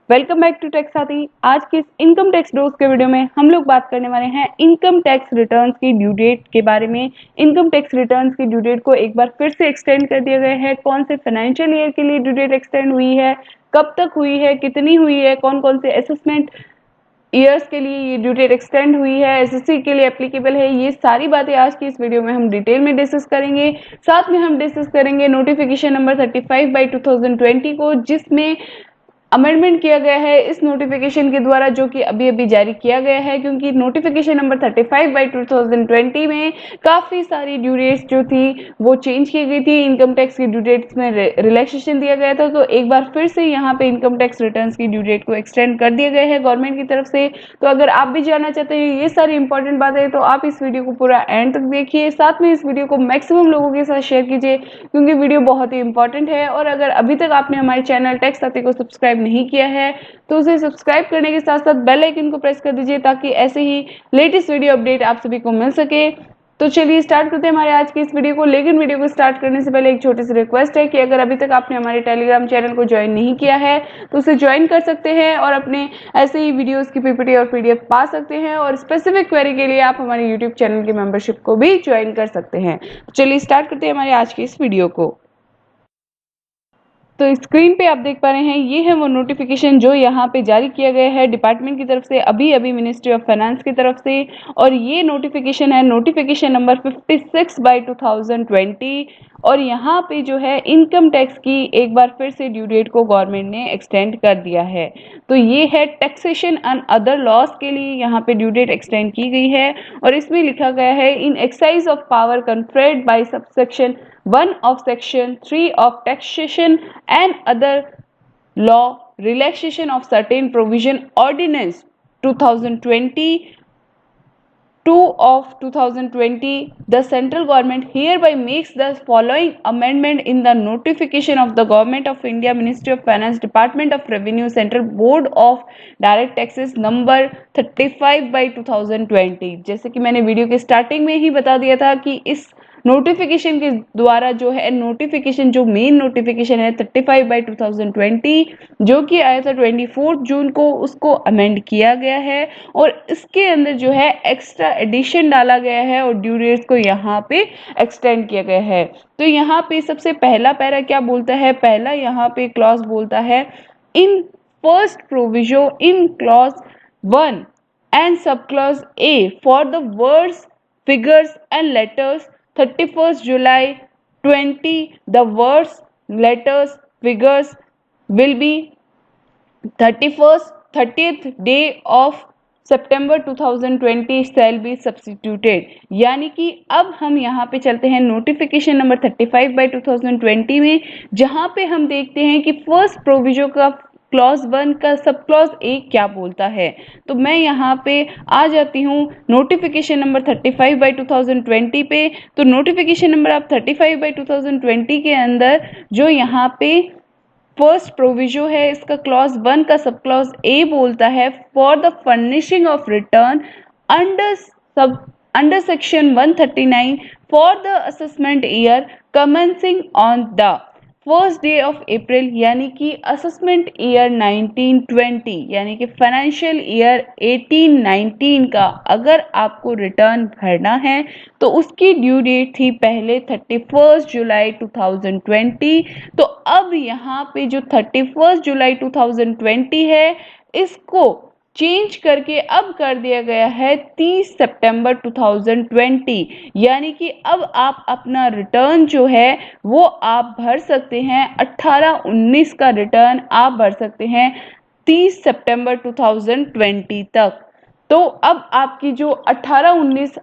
Welcome back to tax साथी। आज के इस इनकम टैक्स डोज के वीडियो में हम लोग बात करने वाले हैं इनकम टैक्स रिटर्न्स की ड्यू डेट के बारे में। इनकम टैक्स रिटर्न्स की ड्यू डेट को एक बार फिर से एक्सटेंड कर दिया गया है। कौन से फाइनेंशियल ईयर के लिए ड्यू डेट एक्सटेंड हुई है, कब तक हुई है, कितनी हुई है, कौन कौन से असेसमेंट ईयर्स के लिए ये ड्यू डेट एक्सटेंड हुई है, एसएससी के लिए एप्लीकेबल है, ये सारी बातें आज की इस वीडियो में हम डिटेल में डिस्कस करेंगे। साथ में हम डिस्कस करेंगे नोटिफिकेशन नंबर 35/2020 को, जिसमें अमेंडमेंट किया गया है इस नोटिफिकेशन के द्वारा, जो कि अभी अभी जारी किया गया है। क्योंकि नोटिफिकेशन नंबर 35/2020 में काफ़ी सारी ड्यू डेट्स जो थी वो चेंज की गई थी। इनकम टैक्स की ड्यू डेट्स में रिलैक्सेशन दिया गया था, तो एक बार फिर से यहाँ पे इनकम टैक्स रिटर्न्स की ड्यू डेट को एक्सटेंड कर दिया गया है गवर्नमेंट की तरफ से। तो अगर आप भी जानना चाहते हैं ये सारी इंपॉर्टेंट बातें, तो आप इस वीडियो को पूरा एंड तक देखिए। साथ में इस वीडियो को मैक्सिमम लोगों के साथ शेयर कीजिए, क्योंकि वीडियो बहुत ही इंपॉर्टेंट है। और अगर अभी तक आपने हमारे चैनल टैक्स साथी को सब्सक्राइब नहीं किया है तो उसे सब्सक्राइब करने के साथ साथ बेल आइकन को प्रेस कर दीजिए, ताकि ऐसे ही लेटेस्ट वीडियो अपडेट आप सभी को मिल सके। तो चलिए स्टार्ट करते हैं हमारे आज की इस वीडियो को। लेकिन वीडियो को स्टार्ट करने से पहले एक छोटी सी रिक्वेस्ट है कि अगर अभी तक आपने हमारे टेलीग्राम चैनल को ज्वाइन नहीं किया है तो उसे ज्वाइन कर सकते हैं और अपने ऐसे ही वीडियोस की पीपीटी और पीडीएफ पा सकते हैं। और स्पेसिफिक क्वेरी के लिए आप हमारे यूट्यूब चैनल की मेंबरशिप को भी ज्वाइन कर सकते हैं। तो चलिए स्टार्ट करते हैं हमारे आज की इस वीडियो को। तो स्क्रीन पे आप देख पा रहे हैं, ये है वो नोटिफिकेशन जो यहाँ पे जारी किया गया है डिपार्टमेंट की तरफ से, अभी अभी मिनिस्ट्री ऑफ फाइनेंस की तरफ से। और ये नोटिफिकेशन है नोटिफिकेशन नंबर 56/2020। और यहाँ पे जो है इनकम टैक्स की एक बार फिर से ड्यू डेट को गवर्नमेंट ने एक्सटेंड कर दिया है। तो ये है टैक्सेशन एंड अदर लॉस के लिए यहाँ पे ड्यू डेट एक्सटेंड की गई है। और इसमें लिखा गया है in exercise of power conferred by subsection 1 of section 3 of taxation and other law relaxation of certain provision ordinance 2020 2 of 2020, the central government hereby makes the following amendment in the notification of the Government of India, Ministry of Finance, Department of Revenue, Central Board of Direct Taxes number 35/2020। जैसे कि मैंने video के starting में ही बता दिया था कि इस नोटिफिकेशन के द्वारा जो है नोटिफिकेशन, जो मेन नोटिफिकेशन है 35/2020 जो कि आया था 24 जून को, उसको अमेंड किया गया है। और इसके अंदर जो है एक्स्ट्रा एडिशन डाला गया है और ड्यू डेट्स को यहाँ पे एक्सटेंड किया गया है। तो यहाँ पे सबसे पहला पैरा क्या बोलता है, पहला यहाँ पे क्लॉज बोलता है in first proviso in clause 1 and sub clause A for the words figures and letters 31st July 20, the words, letters, figures will be 30th day of September 2020 shall be substituted। यानी कि अब हम यहाँ पे चलते हैं नोटिफिकेशन नंबर 35/2020 में, जहाँ पे हम देखते हैं कि फर्स्ट प्रोविजो का क्लॉज 1 का सब क्लॉज ए क्या बोलता है। तो मैं यहाँ पे आ जाती हूँ नोटिफिकेशन नंबर 35/2020 पे। तो नोटिफिकेशन नंबर आप 35/2020 के अंदर जो यहाँ पे फर्स्ट प्रोविजो है, इसका क्लॉज 1 का सब क्लॉज ए बोलता है for the furnishing of return under section 139 for the assessment year commencing on the first day of April, यानी कि असेसमेंट ईयर 1920 यानी कि फाइनेंशियल ईयर 1819 का अगर आपको रिटर्न भरना है तो उसकी ड्यू डेट थी पहले 31 जुलाई 2020। तो अब यहाँ पे जो 31 जुलाई 2020 है, इसको चेंज करके अब कर दिया गया है 30 सितंबर 2020। यानी कि अब आप अपना रिटर्न जो है वो आप भर सकते हैं, 18-19 का रिटर्न आप भर सकते हैं 30 सितंबर 2020 तक। तो अब आपकी जो 18-19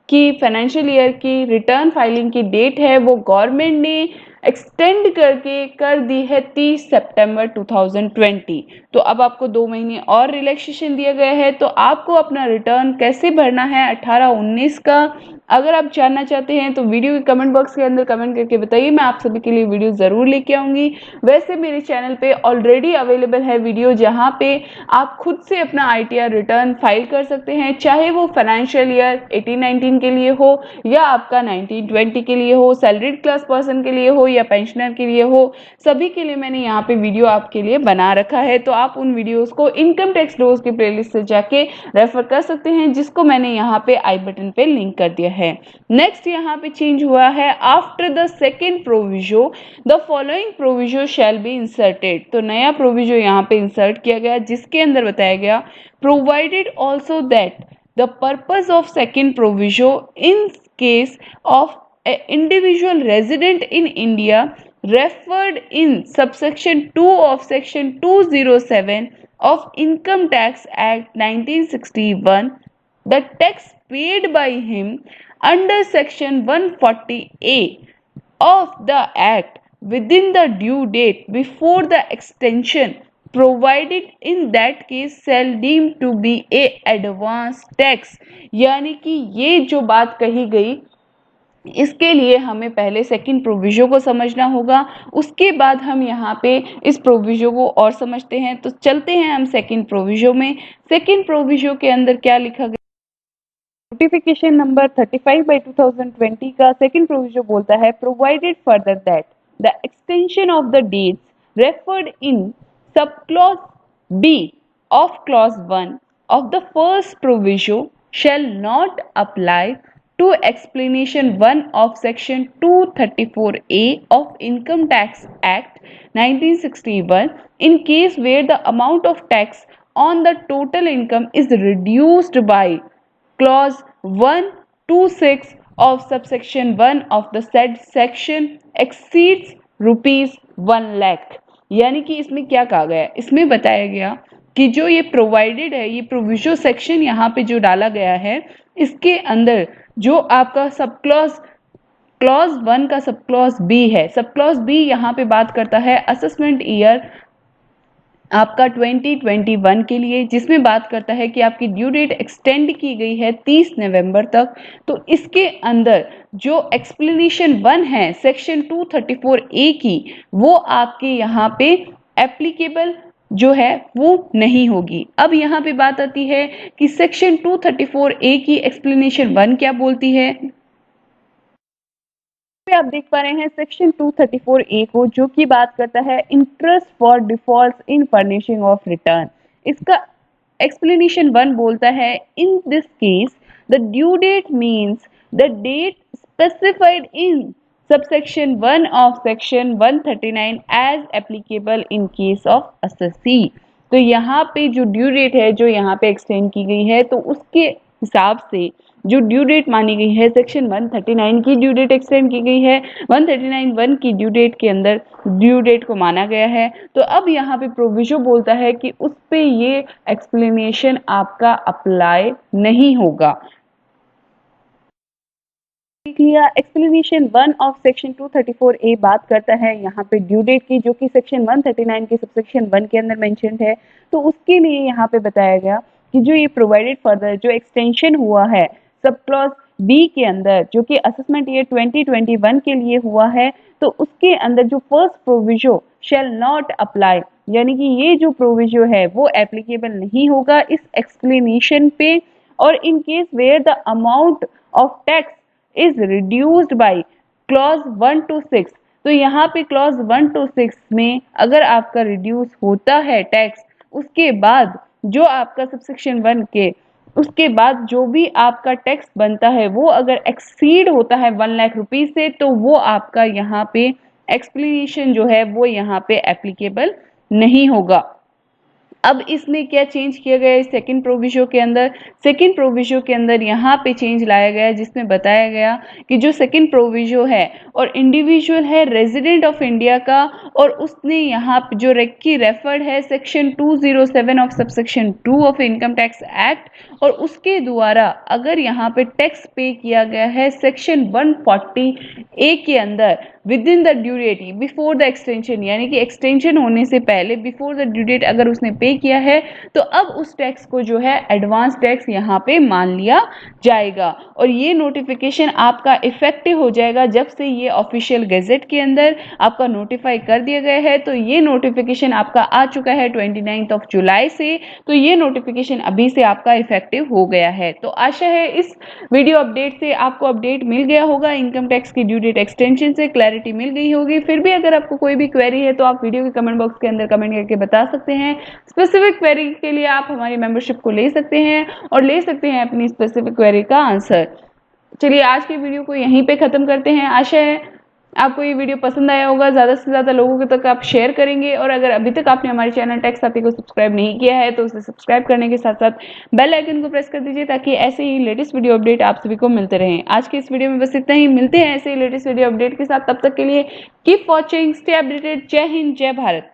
की फाइनेंशियल ईयर की रिटर्न फाइलिंग की डेट है वो गवर्नमेंट ने एक्सटेंड करके कर दी है 30 सितंबर 2020। तो अब आपको 2 महीने और रिलैक्सेशन दिया गया है। तो आपको अपना रिटर्न कैसे भरना है 18-19 का, अगर आप जानना चाहते हैं तो वीडियो के कमेंट बॉक्स के अंदर कमेंट करके बताइए, मैं आप सभी के लिए वीडियो ज़रूर लेके आऊँगी। वैसे मेरे चैनल पे ऑलरेडी अवेलेबल है वीडियो, जहाँ पे आप खुद से अपना ITR रिटर्न फाइल कर सकते हैं, चाहे वो फाइनेंशियल ईयर 18-19 के लिए हो या आपका 19-20 के लिए हो, सैलरीड क्लास पर्सन के लिए हो या पेंशनर के लिए हो, सभी के लिए मैंने यहाँ पे वीडियो आपके लिए बना रखा है। तो आप उन वीडियोस को इनकम टैक्स रोज की प्लेलिस्ट से जाके रेफर कर सकते हैं, जिसको मैंने यहाँ पे आई बटन पे लिंक कर दिया है। नेक्स्ट यहाँ पे चेंज हुआ है, after the second proviso the following proviso shall be inserted. तो नया प्रोविजो यहाँ पे इंसर्ट किया गया, जिसके अंदर बताया गया provided also that the purpose of second proviso in case of individual resident in India referred in subsection 2 of section 207 of Income Tax Act 1961, the tax paid by him under section 140A of the act within the due date before the extension provided in that case shall deemed to be a advance tax। यानी कि ये जो बात कही गई, इसके लिए हमें पहले सेकंड प्रोविजो को समझना होगा, उसके बाद हम यहाँ पे इस प्रोविजो को और समझते हैं। तो चलते हैं हम सेकंड प्रोविजो में। सेकंड प्रोविजो के अंदर क्या लिखा गया, नोटिफिकेशन नंबर 35/2020 का सेकंड प्रोविजो बोलता है provided further that the extension of the dates referred in sub clause B of clause 1 of the first proviso shall not apply to explanation 1 of section 234A of Income Tax Act 1961 in case where the amount of tax on the total income is reduced by clause 126 of subsection 1 of the said section exceeds rupees 1 lakh। यानी कि इसमें क्या कहा गया है, इसमें बताया गया कि जो ये प्रोवाइडेड है, ये प्रोविजो सेक्शन यहाँ पे जो डाला गया है, इसके अंदर जो आपका सब क्लॉज 1 का सब क्लॉज बी है, सब क्लॉज बी यहाँ पे बात करता है असेसमेंट ईयर आपका 2021 के लिए, जिसमें बात करता है कि आपकी ड्यू डेट एक्सटेंड की गई है 30 नवंबर तक। तो इसके अंदर जो एक्सप्लेनेशन 1 है सेक्शन 234A की, वो आपके यहाँ पे एप्लीकेबल जो है वो नहीं होगी। अब यहाँ पे बात आती है कि सेक्शन 234A की एक्सप्लेनेशन 1 क्या बोलती है। आप देख पा रहे हैं सेक्शन 234A को, जो कि बात करता है interest for default in furnishing of return. इसका एक्सप्लेनेशन 1 बोलता है in this case the due date means the date specified in subsection 1 of section 139 as applicable in case of assessee। तो यहाँ पे जो ड्यू डेट है जो यहाँ पे एक्सटेंड की गई है, तो उसके हिसाब से जो ड्यू डेट मानी गई है सेक्शन 139 की ड्यू डेट एक्सटेंड की गई है, 139(1) की ड्यू डेट के अंदर ड्यू डेट को माना गया है। तो अब यहाँ पे प्रोविजो बोलता है कि उस पे ये एक्सप्लेनेशन आपका अप्लाई नहीं होगा। एक्सप्लेनेशन 1 ऑफ सेक्शन 234A बात करता है यहाँ पे ड्यू डेट की, जो कि सेक्शन 139 के सबसेक्शन 1 के अंदर मेंशन्ड है। तो उसके लिए यहाँ पे बताया गया कि जो ये प्रोवाइडेड फर्दर जो एक्सटेंशन हुआ है सब क्लॉज बी के अंदर, जो कि असेसमेंट ईयर 2021 के लिए हुआ है, तो उसके अंदर जो first proviso shall not apply, यानी कि ये जो प्रोविजो है वो एप्लीकेबल नहीं होगा इस एक्सप्लेनेशन पे। और in case where the amount of tax is reduced by clause 1 to 6, तो यहाँ पे clause 1 to 6 में अगर आपका रिड्यूस होता है टैक्स, उसके बाद जो आपका सबसेक्शन 1 के उसके बाद जो भी आपका टैक्स बनता है वो अगर एक्सीड होता है 1 लाख रुपीज से, तो वो आपका यहाँ पे एक्सप्लेनेशन जो है वो यहाँ पे एप्लीकेबल नहीं होगा। अब इसमें क्या चेंज किया गया है सेकंड प्रोविजो के अंदर, सेकंड प्रोविजो के अंदर यहाँ पे चेंज लाया गया जिसमें बताया गया कि जो सेकंड प्रोविजो है और इंडिविजुअल है रेजिडेंट ऑफ इंडिया का, और उसने यहाँ पे जो रेक्की रेफर्ड है section 207 of subsection 2 of income tax act, और उसके द्वारा अगर यहाँ पे टैक्स पे किया गया है सेक्शन 140A के अंदर within the due date before the extension, यानी कि एक्सटेंशन होने से पहले बिफोर द ड्यू डेट अगर उसने पे किया है, तो अब उस टैक्स को जो है एडवांस टैक्स यहाँ पे मान लिया जाएगा। और ये नोटिफिकेशन आपका इफेक्टिव हो जाएगा जब से ये ऑफिशियल गैजेट के अंदर आपका नोटिफाई कर दिया गया है। तो ये नोटिफिकेशन आपका आ चुका है 29 जुलाई से, तो ये नोटिफिकेशन अभी से आपका इफेक्टिव हो गया है। तो आशा है इस वीडियो अपडेट से आपको अपडेट मिल गया होगा इनकम टैक्स की ड्यू डेट एक्सटेंशन से। क्लैरिटी मिल गई होगी। फिर भी अगर आपको कोई भी क्वेरी है तो आप वीडियो के कमेंट बॉक्स के अंदर कमेंट करके बता सकते हैं। स्पेसिफिक क्वेरी के लिए आप हमारी मेंबरशिप को ले सकते हैं और ले सकते हैं अपनी स्पेसिफिक क्वेरी का आंसर। चलिए आज की वीडियो को यहीं पे खत्म करते हैं। आशा है आपको ये वीडियो पसंद आया होगा, ज़्यादा से ज़्यादा लोगों के तक आप शेयर करेंगे। और अगर अभी तक आपने हमारे चैनल टेक साथी को सब्सक्राइब नहीं किया है तो उसे सब्सक्राइब करने के साथ साथ बेल आइकन को प्रेस कर दीजिए ताकि ऐसे ही लेटेस्ट वीडियो अपडेट आप सभी को मिलते रहें। आज की इस वीडियो में बस इतना ही, मिलते हैं ऐसे ही लेटेस्ट वीडियो अपडेट के साथ। तब तक के लिए कीप वॉचिंग, स्टे अपडेटेड। जय हिंद, जय भारत।